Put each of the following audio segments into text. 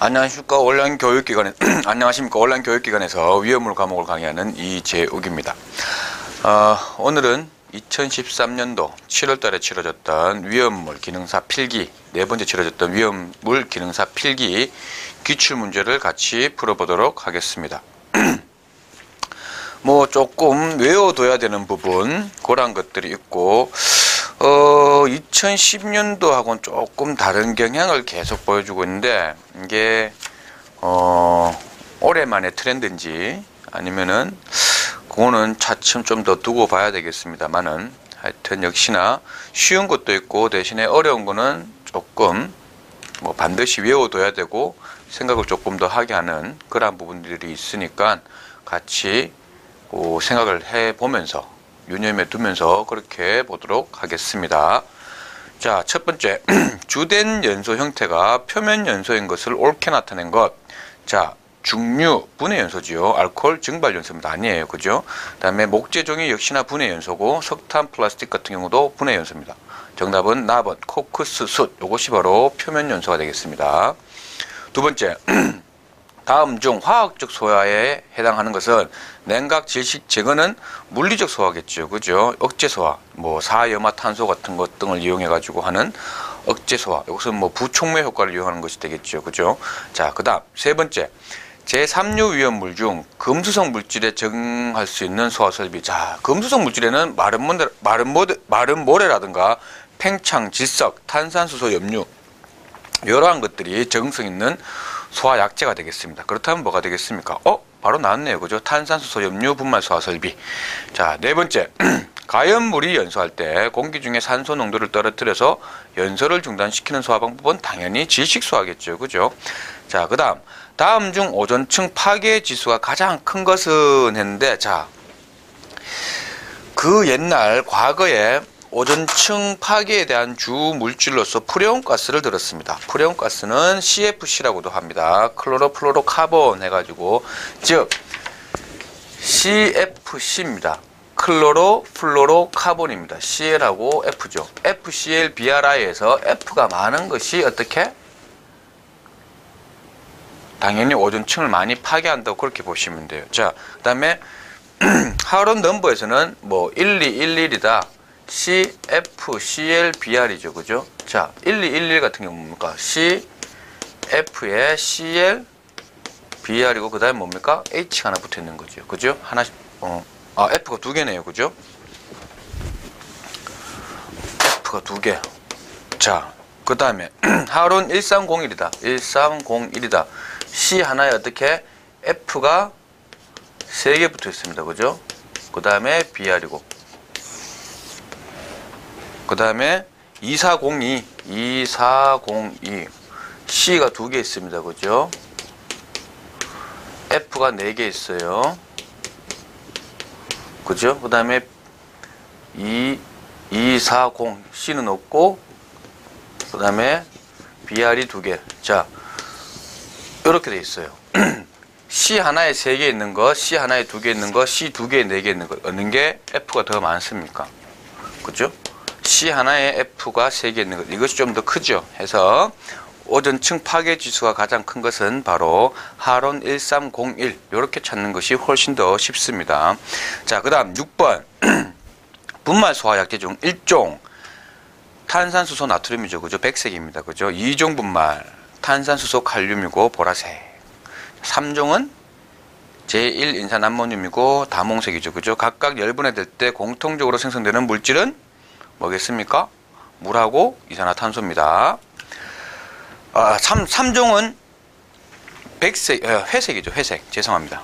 안녕하십니까. 온라인 교육기관에 안녕하십니까. 온라인 교육기관에서 위험물 과목을 강의하는 이재욱입니다. 오늘은 2013년도 7월달에 치러졌던 위험물 기능사 필기, 네 번째 치러졌던 위험물 기능사 필기 기출문제를 같이 풀어보도록 하겠습니다. 뭐 조금 외워둬야 되는 부분 그런 것들이 있고 2010년도하고는 조금 다른 경향을 계속 보여주고 있는데 이게 오랜만의 트렌드인지 아니면은 그거는 차츰 좀 더 두고 봐야 되겠습니다만은 하여튼 역시나 쉬운 것도 있고 대신에 어려운 거는 조금 뭐 반드시 외워둬야 되고 생각을 조금 더 하게 하는 그런 부분들이 있으니까 같이 생각을 해보면서 유념해 두면서 그렇게 보도록 하겠습니다. 자, 첫 번째 주된 연소 형태가 표면 연소인 것을 옳게 나타낸 것. 자, 중류 분해 연소지요. 알코올 증발 연소입니다. 아니에요, 그죠? 그다음에 목재종이 역시나 분해 연소고 석탄 플라스틱 같은 경우도 분해 연소입니다. 정답은 나번 코크스 숯. 이것이 바로 표면 연소가 되겠습니다. 두 번째 다음 중 화학적 소화에 해당하는 것은 냉각 질식 제거는 물리적 소화겠죠. 그죠? 억제 소화, 뭐 사염화탄소 같은 것 등을 이용해 가지고 하는 억제 소화. 이것은 뭐 부촉매 효과를 이용하는 것이 되겠죠. 그죠? 자, 그다음 세 번째. 제3류 위험물 중 금수성 물질에 적응할 수 있는 소화 설비. 자, 금수성 물질에는 마른 모래라든가 팽창, 질석, 탄산수소, 염류 이러한 것들이 적응성 있는 소화 약재가 되겠습니다. 그렇다면 뭐가 되겠습니까? 바로 나왔네요. 그죠? 탄산수소, 염류, 분말 소화 설비. 자, 네 번째. 가연물이 연소할 때 공기 중에 산소 농도를 떨어뜨려서 연소를 중단시키는 소화 방법은 당연히 질식 소화겠죠. 그죠? 자, 다음 중 오존층 파괴 지수가 가장 큰 것은 했는데, 자, 그 옛날 과거에 오존층 파괴에 대한 주 물질로서 프레온가스를 들었습니다. 프레온가스는 CFC라고도 합니다. 클로로플로로카본 해가지고, 즉 CFC입니다. 클로로플로로카본입니다. Cl하고 F죠. FClBrI에서 F가 많은 것이 어떻게? 당연히 오존층을 많이 파괴한다고 그렇게 보시면 돼요. 자, 그 다음에 하론 넘버에서는 뭐 1211이다. CFClBr이죠. 그죠? 자, 1211 같은 경우 뭡니까? CF에 ClBr이고 그 다음에 뭡니까? H가 하나 붙어 있는 거죠. 그죠? 하나씩, F가 두 개네요. 그죠? F가 두 개. 자, 그 다음에 하론 1301이다. 1301이다. C 하나에 어떻게? F가 세 개 붙어 있습니다. 그죠? 그 다음에 Br이고. 그 다음에 2402 C가 두 개 있습니다. 그죠? F가 네 개 있어요. 그죠? 그 다음에 240 C는 없고 그 다음에 BR이 두 개. 자, 이렇게 돼 있어요. C 하나에 세 개 있는 거, C 하나에 두 개 있는 거, C 두 개에 네 개 있는 거 어느 게 F가 더 많습니까? 그죠? C 하나에 F가 세 개 있는 것, 이것이 좀 더 크죠. 해서 오존층 파괴 지수가 가장 큰 것은 바로 하론 1301 이렇게 찾는 것이 훨씬 더 쉽습니다. 자, 그 다음 6번 분말 소화 약재 중 1종 탄산수소 나트륨이죠. 그죠? 백색입니다. 그죠? 2종 분말 탄산수소 칼륨이고 보라색. 3종은 제1인산암모늄이고 다몽색이죠. 그죠? 각각 열분해될 때 공통적으로 생성되는 물질은 뭐겠습니까? 물하고 이산화탄소입니다. 3종은 회색이죠. 회색. 죄송합니다.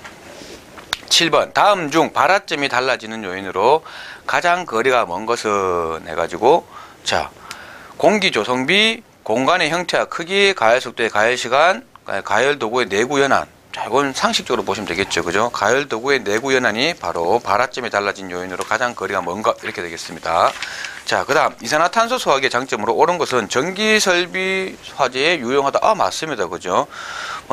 7번 다음 중 발화점이 달라지는 요인으로 가장 거리가 먼 것은 해가지고, 자, 공기 조성비, 공간의 형태와 크기, 가열 속도의 가열 시간, 가열 도구의 내구 연한. 자, 이건 상식적으로 보시면 되겠죠. 그죠? 가열 도구의 내구 연한이 바로 발화점이 달라진 요인으로 가장 거리가 먼 것, 이렇게 되겠습니다. 자, 그 다음 이산화탄소 소화기의 장점으로 옳은 것은 전기 설비 화재에 유용하다. 맞습니다. 그죠?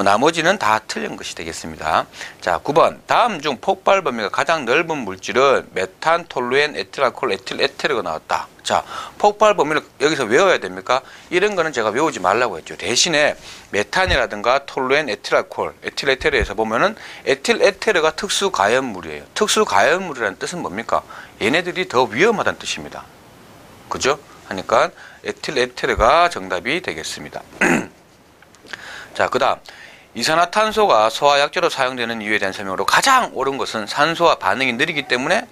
나머지는 다 틀린 것이 되겠습니다. 자, 9번. 다음 중 폭발 범위가 가장 넓은 물질은 메탄, 톨루엔, 에틸알코올, 에틸에테르가 나왔다. 자, 폭발 범위를 여기서 외워야 됩니까? 이런 거는 제가 외우지 말라고 했죠. 대신에 메탄이라든가 톨루엔, 에틸알코올, 에틸에테르에서 보면은 에틸에테르가 특수 가연물이에요. 특수 가연물이라는 뜻은 뭡니까? 얘네들이 더 위험하다는 뜻입니다. 그죠? 하니까 에틸에테르가 정답이 되겠습니다. 자, 그 다음 이산화탄소가 소화약제로 사용되는 이유에 대한 설명으로 가장 옳은 것은 산소와 반응이 느리기 때문에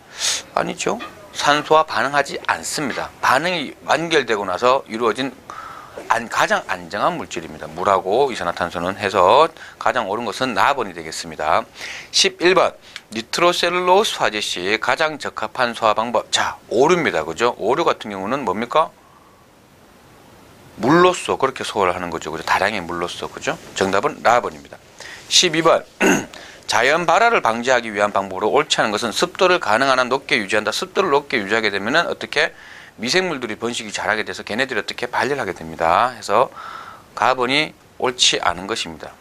아니죠. 산소와 반응하지 않습니다. 반응이 완결되고 나서 이루어진 가장 안정한 물질입니다. 물하고 이산화탄소는 해서 가장 옳은 것은 나번이 되겠습니다. 11번 니트로셀룰로스 화재 시 가장 적합한 소화 방법. 자, 오류입니다. 그죠? 오류 같은 경우는 뭡니까? 물로써 그렇게 소화를 하는 거죠. 그죠? 다량의 물로써. 그죠? 정답은 라번입니다. 12번 자연 발화를 방지하기 위한 방법으로 옳지 않은 것은 습도를 가능한 한 높게 유지한다. 습도를 높게 유지하게 되면은 어떻게 미생물들이 번식이 잘하게 돼서 걔네들이 어떻게 발열하게 됩니다. 해서 가번이 옳지 않은 것입니다.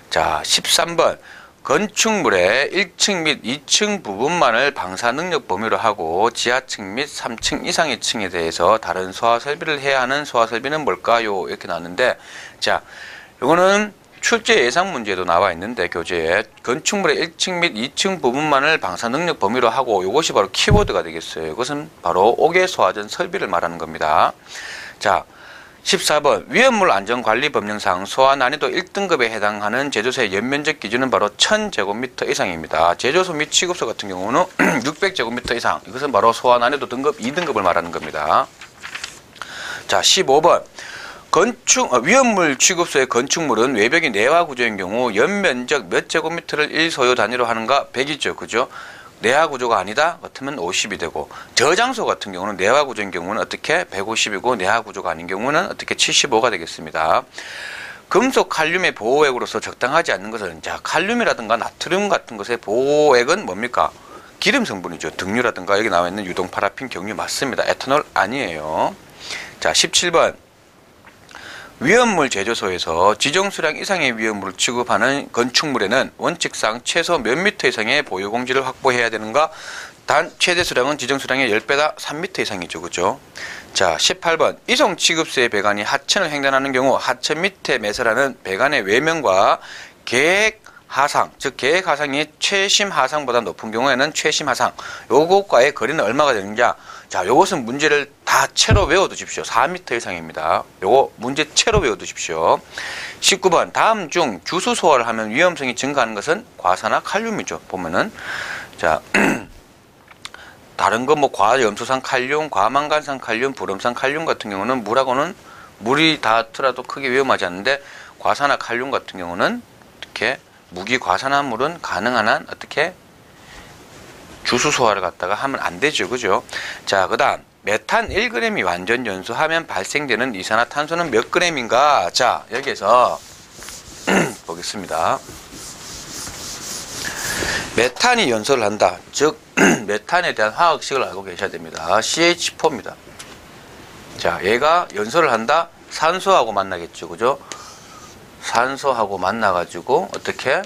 자, 13번 건축물의 1층 및 2층 부분만을 방사 능력 범위로 하고 지하층 및 3층 이상의 층에 대해서 다른 소화 설비를 해야 하는 소화 설비는 뭘까요? 이렇게 나왔는데, 자, 이거는 출제 예상 문제도 나와 있는데 교재에 건축물의 1층 및 2층 부분만을 방사 능력 범위로 하고 이것이 바로 키워드가 되겠어요. 이것은 바로 옥외 소화전 설비를 말하는 겁니다. 자, 14번 위험물 안전관리 법령상 소화 난이도 1등급에 해당하는 제조소의 연면적 기준은 바로 1000제곱미터 이상입니다. 제조소 및 취급소 같은 경우는 600제곱미터 이상. 이것은 바로 소화 난이도 등급 2등급을 말하는 겁니다. 자, 15번 위험물 취급소의 건축물은 외벽이 내화 구조인 경우 연면적 몇 제곱미터를 1소요 단위로 하는가? 100이죠. 그죠? 내화 구조가 아니다 같으면 50이 되고, 저장소 같은 경우는 내화 구조인 경우는 어떻게 150이고 내화 구조가 아닌 경우는 어떻게 75가 되겠습니다. 금속 칼륨의 보호액으로서 적당하지 않는 것은, 자, 칼륨이라든가 나트륨 같은 것의 보호액은 뭡니까? 기름 성분이죠. 등유라든가 여기 나와 있는 유동 파라핀 경유 맞습니다. 에탄올 아니에요. 자, 17번 위험물 제조소에서 지정 수량 이상의 위험물을 취급하는 건축물에는 원칙상 최소 몇 미터 이상의 보유 공지를 확보해야 되는가? 단 최대 수량은 지정 수량의 10배다 3미터 이상이죠. 그죠? 자, 18번 이송 취급소의 배관이 하천을 횡단하는 경우 하천 밑에 매설하는 배관의 외면과 계획 하상, 즉 계획 하상이 최심 하상보다 높은 경우에는 최심 하상, 요것과의 거리는 얼마가 되느냐? 자, 요것은 문제를 다 채로 외워두십시오. 4m 이상입니다. 요거 문제 채로 외워두십시오. 19번 다음 중 주수 소화를 하면 위험성이 증가하는 것은 과산화 칼륨이죠. 보면은 자 다른 거 뭐 과염소산 칼륨, 과망간산 칼륨, 불염산 칼륨 같은 경우는 물하고는 물이 닿더라도 크게 위험하지 않는데, 과산화 칼륨 같은 경우는 이렇게 무기 과산화물은 가능한 한 어떻게 주수 소화를 갖다가 하면 안 되죠. 그죠? 자, 그 다음 메탄 1g이 완전 연소하면 발생되는 이산화탄소는 몇 g인가? 자, 여기에서 보겠습니다. 메탄이 연소를 한다. 즉 메탄에 대한 화학식을 알고 계셔야 됩니다. CH4입니다. 자, 얘가 연소를 한다. 산소하고 만나겠죠. 그죠? 산소하고 만나가지고 어떻게?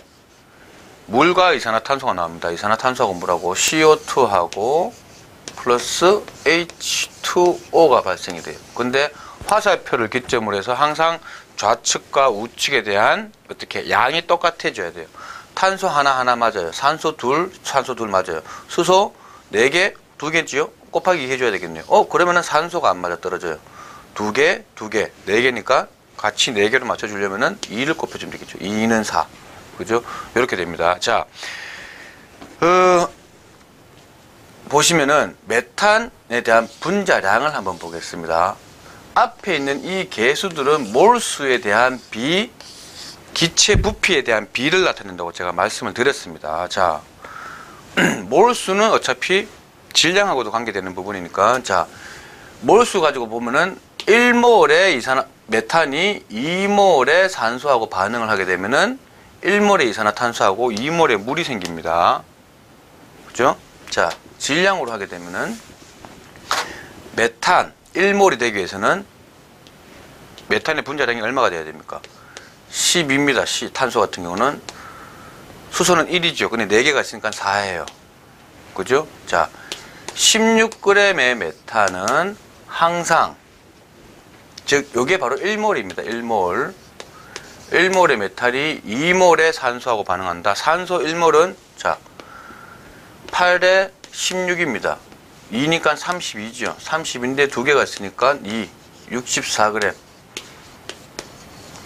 물과 이산화탄소가 나옵니다. 이산화탄소하고 물하고 CO2하고 플러스 H2O가 발생이 돼요. 근데 화살표를 기점으로 해서 항상 좌측과 우측에 대한 어떻게 양이 똑같아져야 돼요. 탄소 하나 맞아요. 산소 둘 맞아요. 수소 4개, 2개지요? 곱하기 2 해줘야 되겠네요. 그러면은 산소가 안 맞아 떨어져요. 2개, 4개니까 같이 4개로 맞춰주려면은 2를 곱해주면 되겠죠. 2는 4. 그죠? 이렇게 됩니다. 자, 보시면은 메탄에 대한 분자량을 한번 보겠습니다. 앞에 있는 이 개수들은 몰수에 대한 비, 기체 부피에 대한 비를 나타낸다고 제가 말씀을 드렸습니다. 자, 몰수는 어차피 질량하고도 관계되는 부분이니까, 자, 몰수 가지고 보면은 1몰의 메탄이 2몰의 산소하고 반응을 하게 되면은 1몰의 이산화탄소하고 2몰의 물이 생깁니다. 그죠? 자, 질량으로 하게 되면은 메탄 1몰이 되기 위해서는 메탄의 분자량이 얼마가 돼야 됩니까? 12입니다. 탄소 같은 경우는. 수소는 1이죠. 근데 4개가 있으니까 4예요. 그죠? 자, 16g의 메탄은 항상, 즉 요게 바로 1몰입니다. 1몰. 1몰의 메탄이 2몰의 산소하고 반응한다. 산소 1몰은 자 8에 16입니다. 2니까 32죠. 30인데 2개가 있으니까 2, 64g.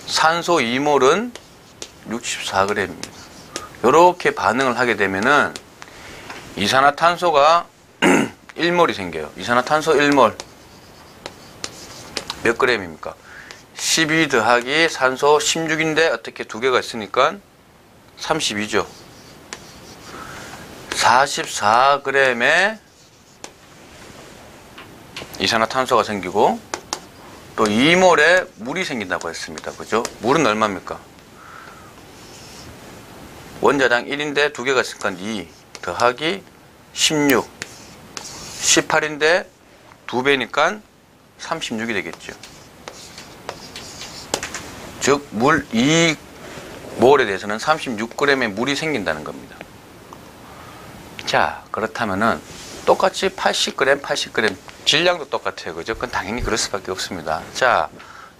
산소 2몰은 64g입니다. 이렇게 반응을 하게 되면은 이산화탄소가 1몰이 생겨요. 이산화탄소 1몰 몇 g입니까? 12 더하기 산소 16인데 어떻게 2개가 있으니까 32죠. 44g의 이산화탄소가 생기고 또 2몰의 물이 생긴다고 했습니다. 그죠? 물은 얼마입니까? 원자당 1인데 2개가 있으니까 2 더하기 16 18인데 2배니까 36이 되겠죠. 즉 물 2몰에 대해서는 36g의 물이 생긴다는 겁니다. 자, 그렇다면은 똑같이 80g, 80g 질량도 똑같아요. 그죠? 그건 당연히 그럴 수밖에 없습니다. 자,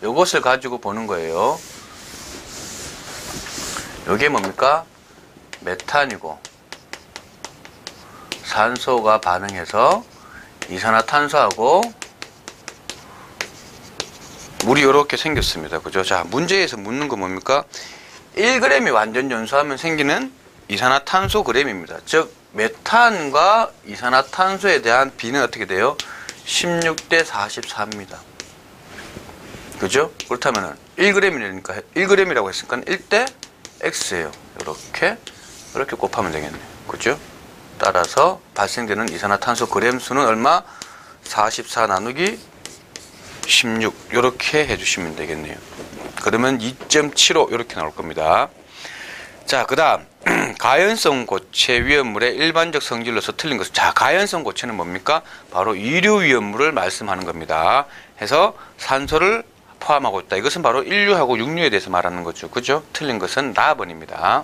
요것을 가지고 보는 거예요. 요게 뭡니까? 메탄이고 산소가 반응해서 이산화탄소하고 물이 이렇게 생겼습니다. 그죠? 자, 문제에서 묻는 거 뭡니까? 1g이 완전 연소하면 생기는 이산화탄소 g입니다. 즉 메탄과 이산화탄소에 대한 비는 어떻게 돼요? 16대 44입니다. 그죠? 그렇다면은 1g이니까 1g이라고 했으니까 1대 x예요. 이렇게 곱하면 되겠네요. 그죠? 따라서 발생되는 이산화탄소 그램 수는 얼마? 44 나누기 16 이렇게 해주시면 되겠네요. 그러면 2.75 이렇게 나올 겁니다. 자, 그 다음 가연성 고체 위험물의 일반적 성질로서 틀린 것은, 자, 가연성 고체는 뭡니까? 바로 이류 위험물을 말씀하는 겁니다. 해서 산소를 포함하고 있다. 이것은 바로 인류하고 육류에 대해서 말하는 거죠. 그죠? 틀린 것은 나번입니다.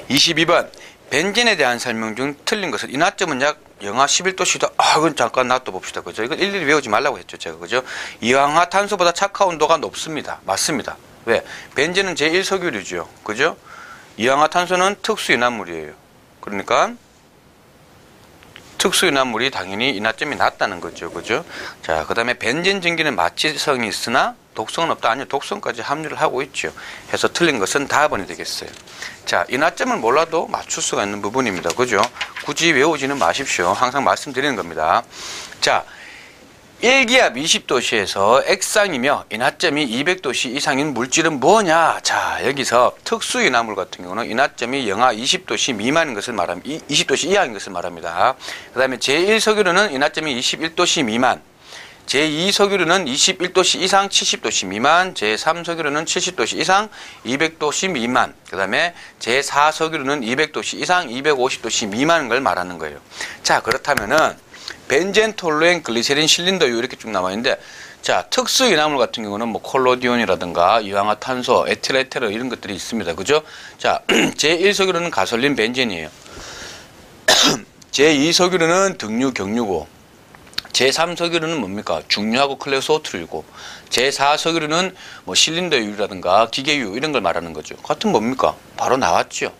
22번 벤젠에 대한 설명 중 틀린 것은, 인화점은 약 영하 11도씨다. 그건 잠깐 놔둬봅시다. 그죠? 이건 일일이 외우지 말라고 했죠. 제가. 그죠? 이황화탄소보다 착화 온도가 높습니다. 맞습니다. 왜? 벤젠은 제1석유류죠. 그죠? 이황화탄소는 특수인화물이에요. 그러니까 특수인화물이 당연히 인화점이 낮다는 거죠. 그죠? 자, 그 다음에 벤젠 전기는 마취성이 있으나 독성은 없다. 아니요, 독성까지 함유를 하고 있죠. 해서 틀린 것은 다번이 되겠어요. 자, 인화점을 몰라도 맞출 수가 있는 부분입니다. 그죠? 굳이 외우지는 마십시오. 항상 말씀드리는 겁니다. 자, 1기압 20도씨에서 액상이며 인화점이 200도씨 이상인 물질은 뭐냐? 자, 여기서 특수인화물 같은 경우는 인화점이 영하 20도씨 미만인 것을 말합니다. 20도씨 이하인 것을 말합니다. 그 다음에 제1석유류는 인화점이 21도씨 미만, 제2석유류는 21도씨 이상 70도씨 미만, 제3석유류는 70도씨 이상 200도씨 미만, 그 다음에 제4석유류는 200도씨 이상 250도씨 미만인 걸 말하는 거예요. 자, 그렇다면은 벤젠, 톨루엔, 글리세린, 실린더유 이렇게 쭉 나와있는데, 자, 특수인화물 같은 경우는 뭐 콜로디온이라든가 이황화탄소, 에틸에테르 이런 것들이 있습니다. 그죠? 자, 제1석유류는 가솔린, 벤젠이에요. 제2석유류는 등유, 경유고, 제3석유류는 뭡니까? 중유하고 클레오소트류고, 제4석유류는 뭐 실린더유라든가 기계유 이런 걸 말하는 거죠. 같은 뭡니까? 바로 나왔죠.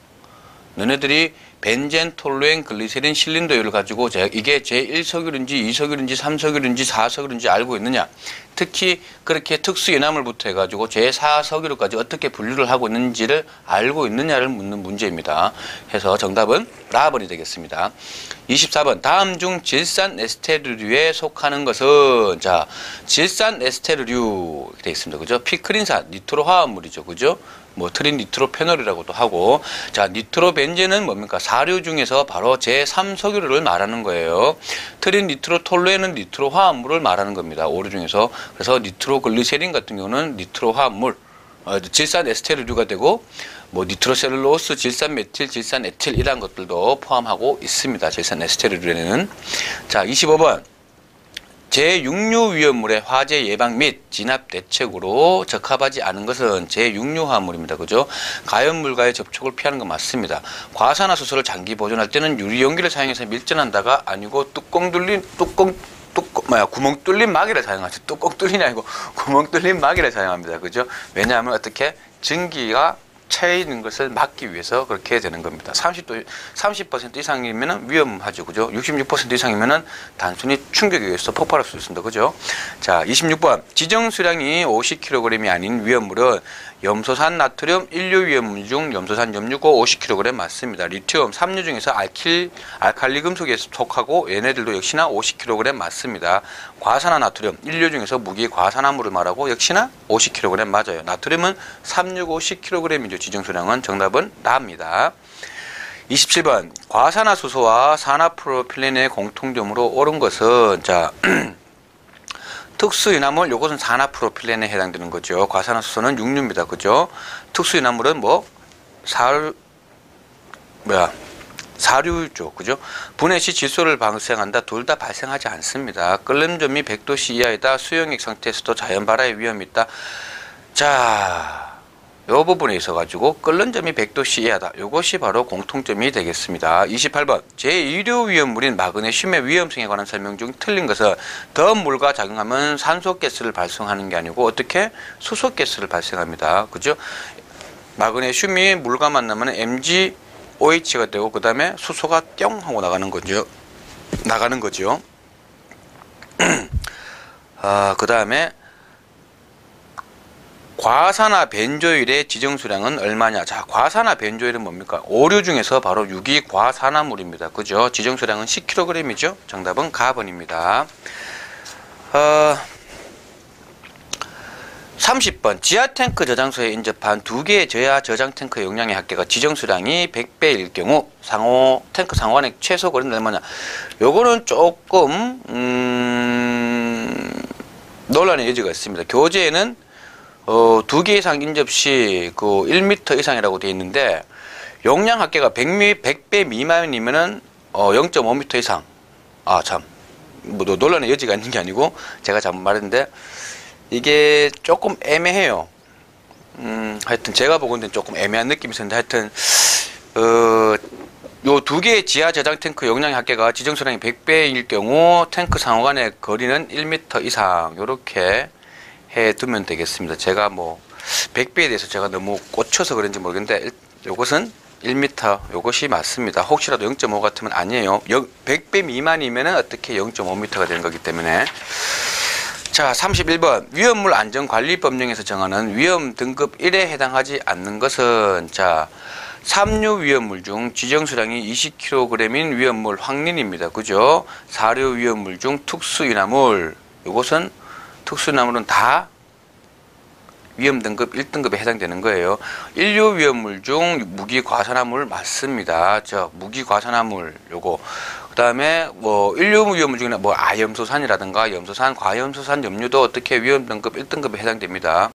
너네들이 벤젠, 톨루엔, 글리세린, 실린더유를 가지고 이게 제1석유류인지 2석유류인지 3석유류인지 4석유류인지 알고 있느냐? 특히 그렇게 특수인화물부터 해가지고 제4석유류까지 어떻게 분류를 하고 있는지를 알고 있느냐를 묻는 문제입니다. 해서 정답은 라번이 되겠습니다. 24번 다음 중 질산 에스테르류에 속하는 것은, 자, 질산 에스테르류 되어 있습니다. 그죠? 피크린산, 니트로 화합물이죠. 그죠? 뭐 트린 니트로페놀이라고도 하고, 자, 니트로벤젠은 뭡니까? 사류 중에서 바로 제3석유류를 말하는 거예요. 트린 니트로톨루엔은 니트로 화합물을 말하는 겁니다. 오류 중에서. 그래서 니트로글리세린 같은 경우는 니트로 화합물, 질산 에스테르류가 되고, 뭐 니트로셀룰로스, 질산 메틸, 질산 에틸 이런 것들도 포함하고 있습니다. 질산 에스테르류에는. 자, 25번 제6류 위험물의 화재 예방 및 진압 대책으로 적합하지 않은 것은 제6류 화물입니다. 그죠? 가연물과의 접촉을 피하는 건 맞습니다. 과산화수소를 장기 보존할 때는 유리 용기를 사용해서 밀전한다가 아니고 구멍 뚫린 마개를 사용하죠. 뚜껑 뚫린이 아니고 구멍 뚫린 마개를 사용합니다. 그죠? 왜냐하면 어떻게 전기가 차 있는 것을 막기 위해서 그렇게 되는 겁니다. 30% 이상이면 위험하죠. 그죠? 66% 이상이면 단순히 충격에 의해서 폭발할 수 있습니다. 그죠? 자, 26번. 지정 수량이 50kg이 아닌 위험물은 염소산 나트륨 1류 위험물 중 염소산 염류가 50kg 맞습니다. 리튬 3류 중에서 알칼리 금속에 속하고 얘네들도 역시나 50kg 맞습니다. 과산화 나트륨 1류 중에서 무기 과산화물을 말하고 역시나 50kg 맞아요. 나트륨은 3류 50kg이죠. 지정 수량은 정답은 나입니다. 27번. 과산화수소와 산화프로필렌의 공통점으로 옳은 것은 자 특수유나물, 요것은 산화프로필렌에 해당되는 거죠. 과산화수소는 육류입니다. 그죠? 특수유나물은 사류죠. 그죠? 분해 시 질소를 발생한다. 둘 다 발생하지 않습니다. 끓는 점이 100도씨 이하이다. 수용액 상태에서도 자연 발화의 위험이 있다. 자, 요 부분에 있어가지고 끓는 점이 100도씨 이하다. 요것이 바로 공통점이 되겠습니다. 28번. 제2류 위험물인 마그네슘의 위험성에 관한 설명 중 틀린 것은 더 물과 작용하면 산소가스를 발생하는 게 아니고 어떻게? 수소가스를 발생합니다. 그죠? 마그네슘이 물과 만나면 MgOH가 되고 그 다음에 수소가 뿅 하고 나가는 거죠. 그 다음에 과산화 벤조일의 지정 수량은 얼마냐? 자, 과산화 벤조일은 뭡니까? 오류 중에서 바로 유기과산화물입니다. 그죠? 지정 수량은 10kg이죠. 정답은 가번입니다. 30번. 지하탱크 저장소에 인접한 두 개의 저하 저장 탱크 용량의 합계가 지정 수량이 100배일 경우 탱크 상호간의 최소 거리는 얼마냐? 요거는 조금 논란의 여지가 있습니다. 교재에는 두 개 이상 인접 시 1m 이상이라고 되어 있는데 용량 합계가 100배 미만이면은 0.5m 이상. 논란의 여지가 있는 게 아니고 제가 잘못 말했는데 이게 조금 애매해요. 하여튼 제가 보고는 조금 애매한 느낌이 있었는데 하여튼 요 두 개의 지하 저장 탱크 용량 합계가 지정 수량이 100배일 경우 탱크 상호 간의 거리는 1m 이상 요렇게 해 두면 되겠습니다. 제가 100배에 대해서 제가 너무 꽂혀서 그런지 모르겠는데 요것은 1m 요것이 맞습니다. 혹시라도 0.5 같으면 아니에요. 100배 미만이면 어떻게 0.5m가 되는 거기 때문에. 자, 31번. 위험물 안전관리법령에서 정하는 위험 등급 1에 해당하지 않는 것은 자 3류 위험물 중 지정 수량이 20kg인 위험물 황린입니다. 그죠? 4류 위험물 중 특수유나물, 요것은 특수유나물은 다 위험 등급 1등급에 해당되는 거예요. 1류 위험물 중 무기과산화물 맞습니다. 무기과산화물 요거. 그 다음에 1류 위험물 중에는 아염소산이라든가 염소산, 과염소산 염류도 어떻게 위험 등급 1등급에 해당됩니다.